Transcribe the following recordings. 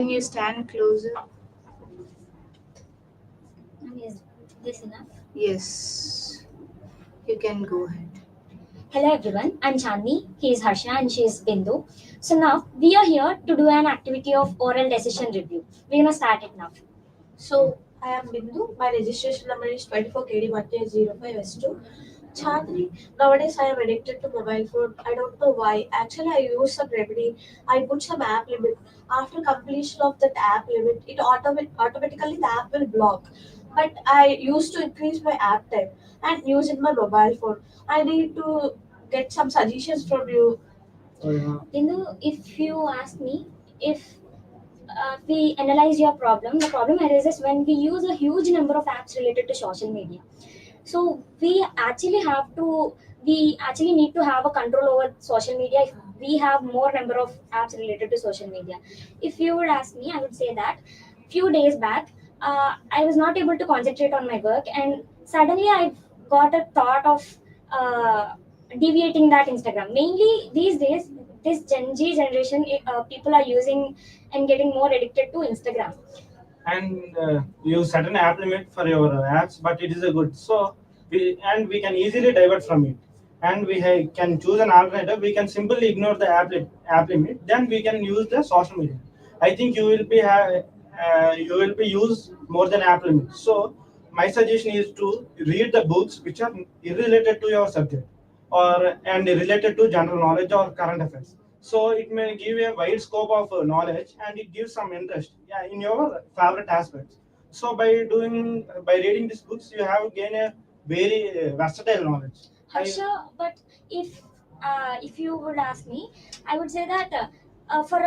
Can you stand closer? Is this enough? Yes, you can go ahead. Hello everyone, I'm Chandni, he is Harsha and she is Bindu. So now we are here to do an activity of oral decision review. We're gonna start it now. So I am Bindu. My registration number is 24KD105S2. Chandni, nowadays I am addicted to mobile phone. I don't know why. Actually, I use some remedy. I put some app limit. After completion of that app limit, it automatically the app will block. But I used to increase my app time and use in my mobile phone. I need to get some suggestions from you. Bindu, if you ask me, if we analyze your problem, the problem arises when we use a huge number of apps related to social media. So we actually need to have a control over social media if we have more number of apps related to social media. If you would ask me, I would say that few days back I was not able to concentrate on my work, and suddenly I got a thought of uh, deviating that Instagram. Mainly these days, this Gen Z generation, people are using and getting more addicted to Instagram. And you set an app limit for your apps, but it is a good. So we can easily divert from it, and can choose an alternative. We can simply ignore the app limit. Then we can use the social media. I think you will be use more than app limit. So my suggestion is to read the books which are irrelated to your subject, or and related to general knowledge or current affairs. So it may give a wide scope of knowledge, and it gives some interest, yeah, in your favorite aspects. So by reading these books, you have gained a very versatile knowledge. Harsha, but if you would ask me, I would say that for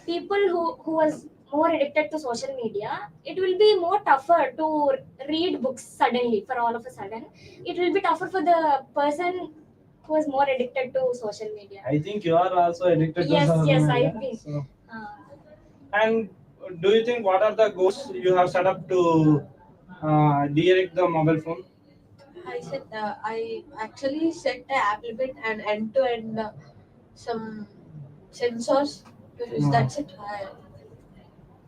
people who was more addicted to social media, it will be more tougher to read books suddenly. For all of a sudden, it will be tougher for the person who is more addicted to social media. I think you are also addicted to Yes, social yes, media. I've been. So, Uh, and do you think what are the goals you have set up to de-addict the mobile phone? I actually set the app limit and end to end some sensors. That's it.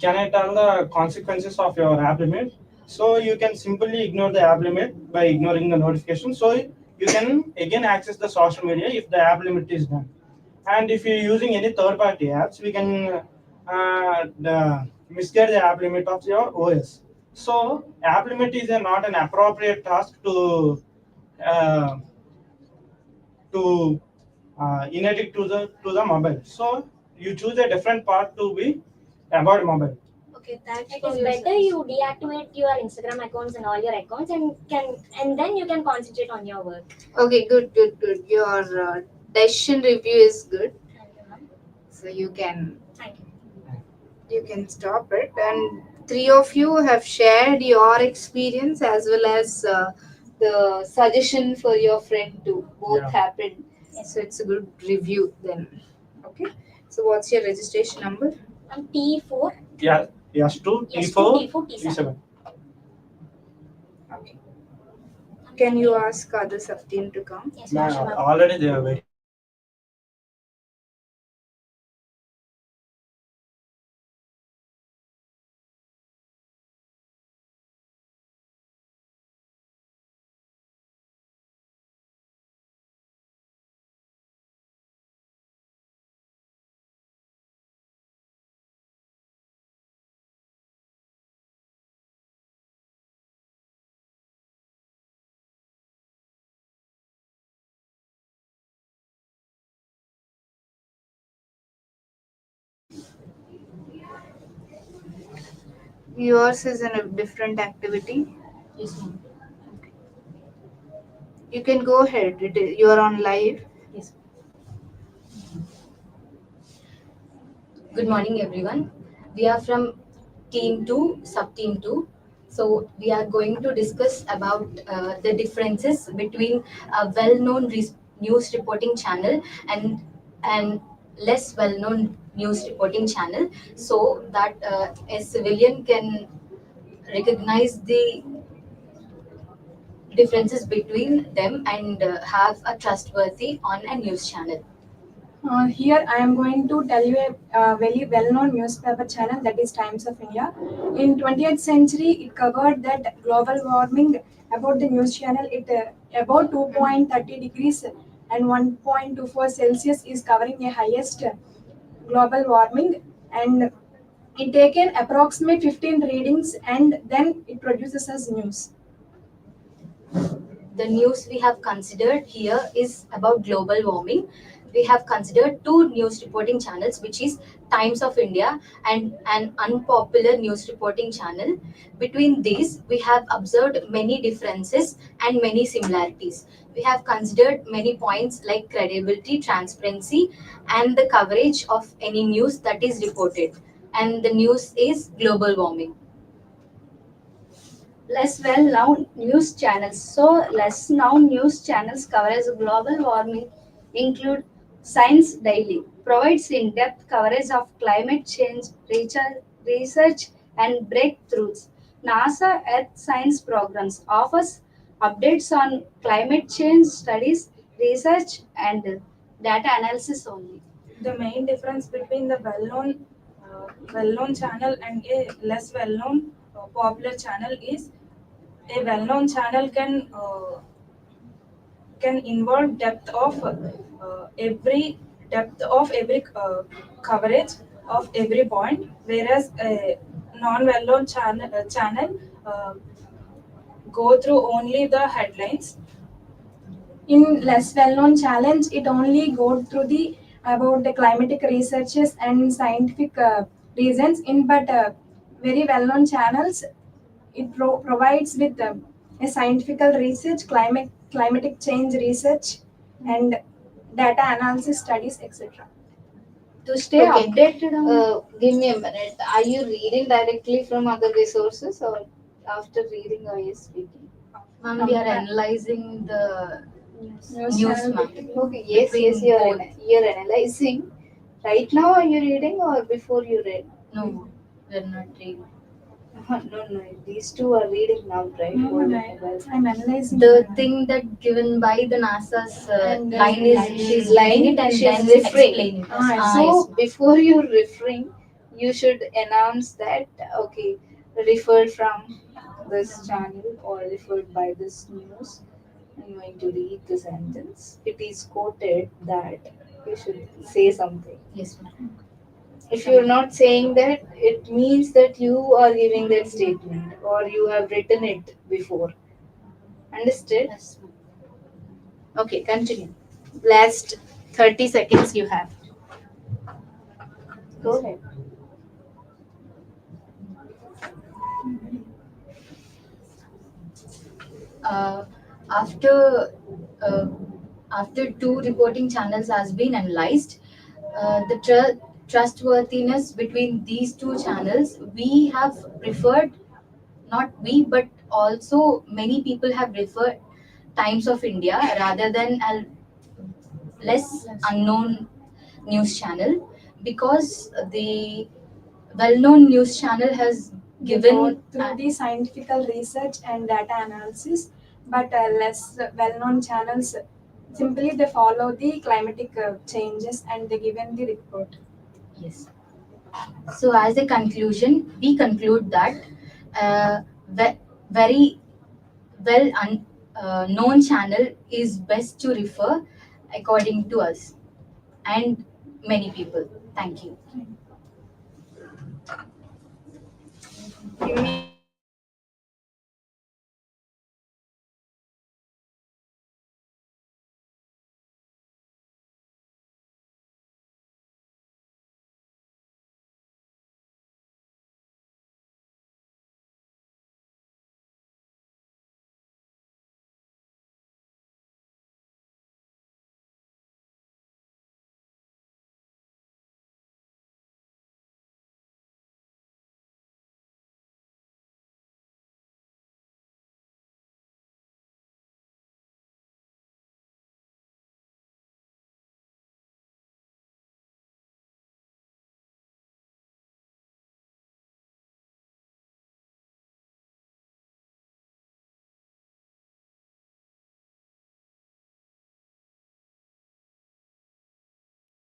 Can I tell the consequences of your app limit? So you can simply ignore the app limit by ignoring the notification. So you can again access the social media if the app limit is done. And if you're using any third-party apps, we can misguide the app limit of your OS. So app limit is not an appropriate task uh, to inaddict to the mobile. So you choose a different path to be avoid mobile. Okay, thanks it for is your better service. you deactivate your Instagram accounts and all your accounts, and then you can concentrate on your work. Okay, good, good, good. Your decision review is good. Thank you, ma'am. So Thank you. you can stop it. And three of you have shared your experience as well as the suggestion for your friend too. Both Yeah. happened. So it's a good review then. Okay. So what's your registration number? I'm T4. Yeah, S2, Yes, T4, T4, T7. T7. Okay. Can you ask other sub team to come? Yes, ma'am. Already they are waiting. Yours is in a different activity. Yes, ma'am. You can go ahead. You are on live. Yes. Good morning, everyone. We are from Team 2, Sub Team 2. So, we are going to discuss about the differences between a well-known news reporting channel and less well-known news reporting channel, so that a civilian can recognize the differences between them and have a trustworthy on a news channel. Here I am going to tell you a very well-known newspaper channel that is Times of India. In 20th century, it covered that global warming about the news channel. It about 2.30 degrees and 1.24 Celsius is covering the highest global warming, and it taken approximate 15 readings and then it produces as news. The news we have considered here is about global warming. We have considered two news reporting channels, which is Times of India and an unpopular news reporting channel. Between these, we have observed many differences and many similarities. We have considered many points like credibility, transparency, and the coverage of any news that is reported. And the news is global warming. Less well-known news channels. So, less known news channels covers global warming include Science Daily, provides in-depth coverage of climate change, research and breakthroughs. NASA Earth Science Programs offers updates on climate change studies, research and data analysis only. The main difference between the well-known channel and a less well-known popular channel is a well-known channel can involve depth of every coverage of every point, whereas a non-well-known channel go through only the headlines. In less well-known challenge, it only go through the about the climatic researches and scientific reasons. In but very well-known channels, it provides with a scientific research, climatic change research, and data analysis studies, etc. To stay Okay. updated on Give me a minute. Are you reading directly from other resources or after reading are you speaking? Ma'am, we are analyzing the News news, channel ma'am. Okay, yes, Between yes, both. you're analyzing. Right now, are you reading or before you read? No, we're not reading. No, no, these two are reading now, right? No, Hold no, on, mobile. I'm analyzing The thing that given by the NASA's And then line is line. she's Line, reading it and she's then referring. explaining it. So Yes, ma'am. before you're referring, you should announce that okay, referred from this channel or referred by this news. I'm going to read the sentence. It is quoted that you should say something. Yes, ma'am. If you're not saying that, it means that you are giving that statement or you have written it before. Understood? Yes, ma'am. Okay, continue. Last 30 seconds you have. Go ahead. Uh, after uh, after two reporting channels has been analyzed, the trustworthiness between these two channels we have preferred, not we but also many people have referred Times of India rather than a less unknown news channel, because the well-known news channel has They go given through the scientific research and data analysis, but less well-known channels simply they follow the climatic changes and they given the report. yes. So as a conclusion, we conclude that very known channel is best to refer according to us and many people. Thank you. Give me a minute.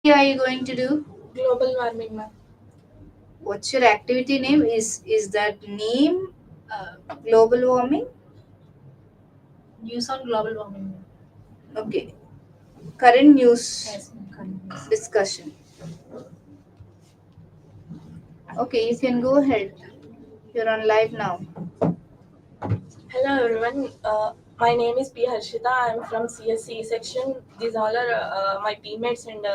Are you going to do? Global warming, ma'am. What's your activity name? Is that name global warming? News on global warming. Okay. Current news Yes, current news. discussion. Okay, you can go ahead. You're on live now. Hello everyone. My name is P. Harshita. I'm from CSE section. These all are my teammates and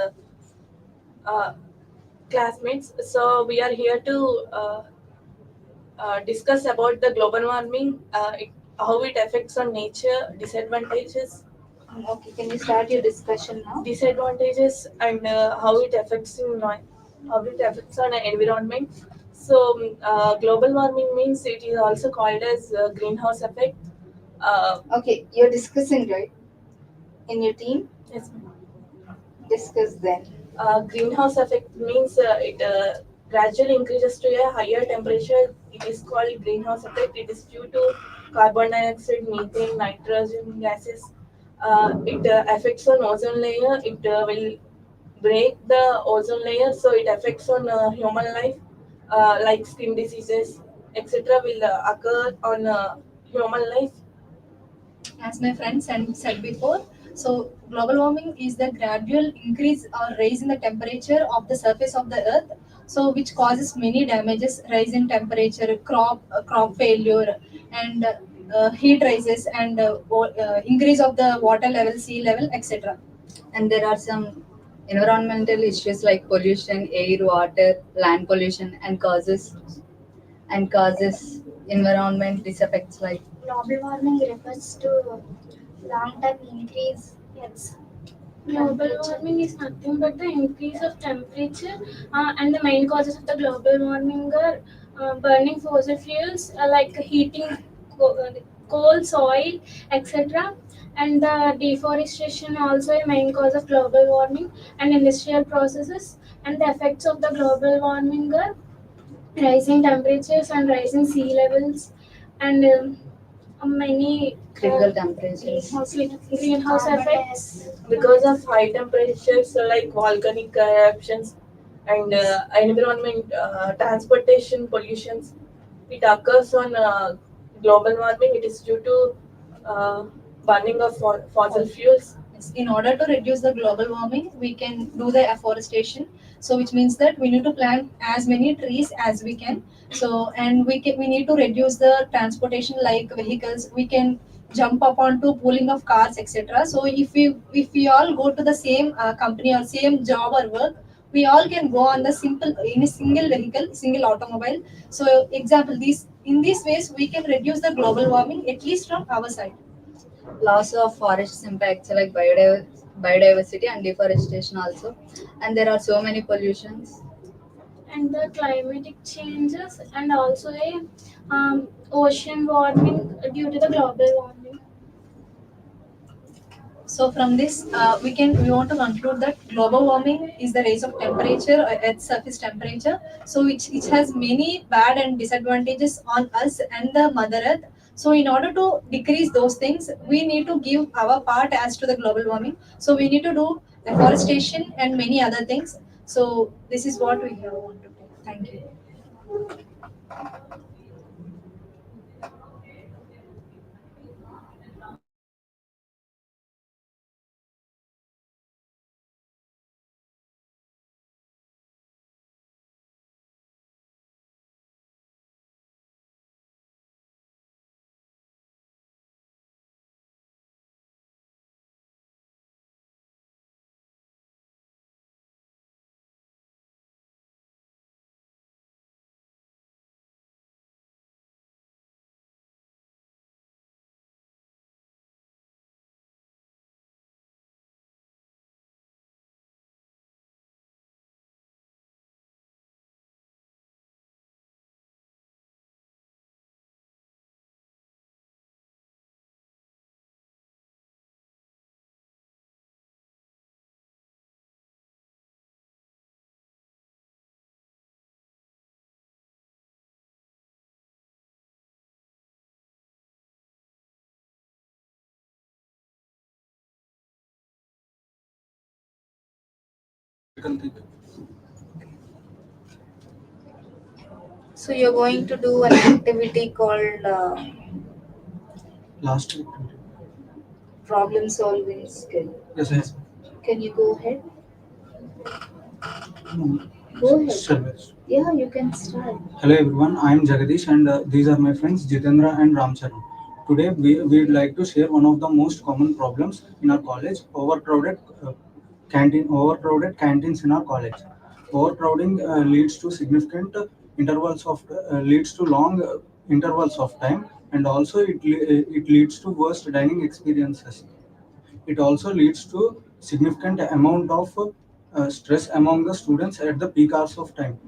uh, classmates. So we are here to discuss about the global warming, how it affects on nature, disadvantages, Okay, can you start your discussion now? disadvantages, and how it affects on the environment. So global warming means it is also called as greenhouse effect. Okay, you're discussing, right? In your team? Yes, ma'am. Discuss then. Greenhouse effect means it gradually increases to a higher temperature. It is called greenhouse effect. It is due to carbon dioxide, methane, nitrogen gases. It affects on ozone layer. It will break the ozone layer, so it affects on human life, like skin diseases, etc. will occur on human life. As my friend said before, so global warming is the gradual increase or rise in the temperature of the surface of the earth, so which causes many damages, rise in temperature, crop failure, and heat rises, and increase of the water level, sea level, etc. And there are some environmental issues like pollution, air, water, land pollution, and causes environment disaffects like Global warming refers to long-term increase. Yes. Global warming is nothing but the increase of temperature, and the main causes of the global warming are burning fossil fuels, like heating coal, soil, etc. And the deforestation also a main cause of global warming, and industrial processes. And the effects of the global warming are rising temperatures and rising sea levels, and many critical temperatures. greenhouse effects. Because of high temperatures like volcanic eruptions and environment, transportation pollutions, it occurs on global warming. It is due to uh, burning of fossil fuels. Yes. In order to reduce the global warming, we can do the afforestation. So, which means that we need to plant as many trees as we can. So, and we need to reduce the transportation like vehicles. We can jump up onto pooling of cars, etc. So, if we all go to the same company or same job or work, we all can go on the simple in a single vehicle, single automobile. So, example, these in these ways we can reduce the global warming at least from our side. Loss of forests impacts like biodiversity and deforestation also, and there are so many pollutions. And the climatic changes, and also a ocean warming due to the global warming. So from this, we want to conclude that global warming is the rise of temperature, Earth's surface temperature. So which has many bad and disadvantages on us and the Mother Earth. So in order to decrease those things, we need to give our part as to the global warming. So we need to do afforestation and many other things. So this is what we have want to do. Thank you. So you're going to do an activity called Last activity. problem solving skill. Yes, yes. Can you go ahead? No. Go ahead. Sure. Yeah, you can start. Hello everyone, I am Jagadish and these are my friends Jitendra and Ramcharan. Today we'd like to share one of the most common problems in our college, overcrowded canteens in our college. Overcrowding leads to significant leads to long intervals of time, and also it leads to worst dining experiences. It also leads to significant amount of stress among the students at the peak hours of time.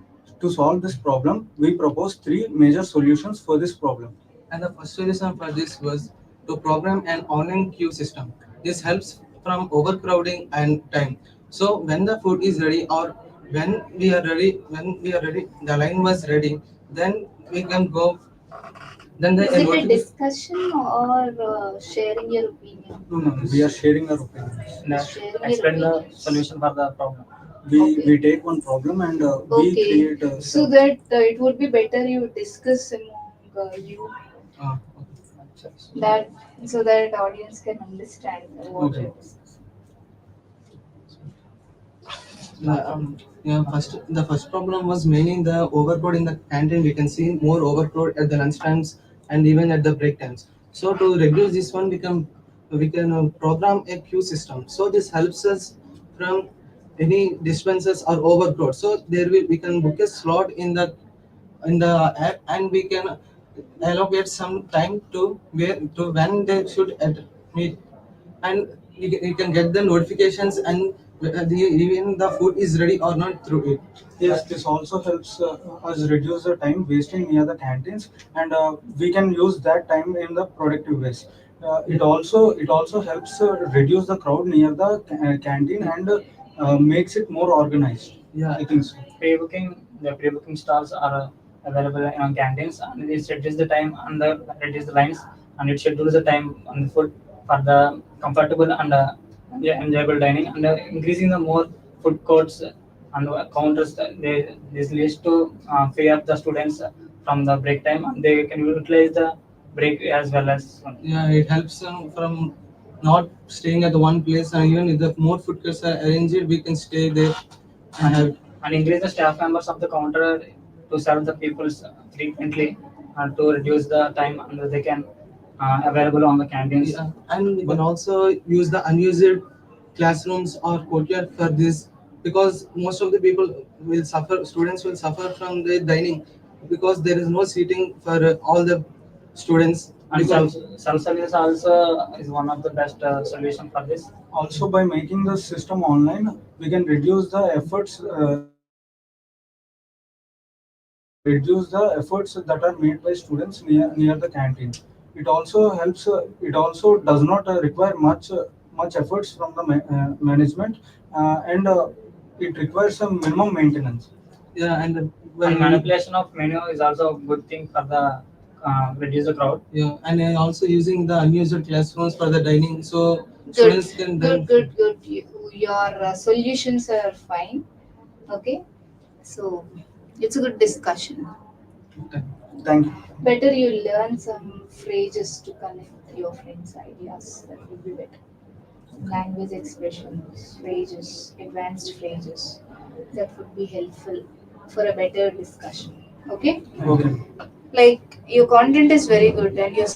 To solve this problem, we propose three major solutions for this problem. And the first solution for this was to program an online queue system. This helps from overcrowding and time. So when the food is ready or when we are ready, the line was ready, then we can go. Then the Is it a notification. discussion or sharing your opinion? No, no, we are sharing our opinions. Sharing your Explain the opinions. solution for the problem. We take one problem and we Okay, create so that it would be better you discuss among you Uh, that so that audience can understand what Okay. you're discussing. the first problem was mainly in the overcrowd in the canteen. We can see more overcrowd at the lunch times and even at the break times. So to reduce this one, we can program a queue system. So this helps us from any dispenses or overcrowd. So we can book a slot in the app, and we can allocate some time to when they should meet, and you can get the notifications, and even the food is ready or not through it. Yes, this also helps us reduce the time wasting near the canteens, and we can use that time in the productive ways. It also helps reduce the crowd near the canteen and makes it more organized. Yeah. I think so. The pre-booking stalls are available in canteens, and it reduces the time and reduce the lines, and it schedules the time on the food for the comfortable and enjoyable dining, and increasing the more food courts and counters. This leads to free up the students from the break time, and they can utilize the break as well as. Yeah, it helps them from not staying at the one place, and even if the more food courts are arranged, we can stay there and have. And increase the staff members of the counter to serve the people frequently and to reduce the time and they can available on the canteens. Yeah, and we can also use the unused classrooms or courtyard for this, because most of the students will suffer from the dining, because there is no seating for all the students. And Because self-service also is one of the best solution for this. Also, by making the system online, we can reduce the efforts. Reduce the efforts that are made by students near the canteen. It also helps. It also does not require much efforts from the management, and it requires some minimum maintenance. yeah, and And manipulation of menu is also a good thing for the reduce the crowd. yeah, and also using the unused classrooms for the dining, so Good, students can good, then. good, good. Your solutions are fine. Okay, so it's a good discussion. Thank you. Better you learn some phrases to connect your friends' ideas. That would be better. Language expressions, phrases, advanced phrases. That would be helpful for a better discussion. Okay? Okay. Like your content is very good and your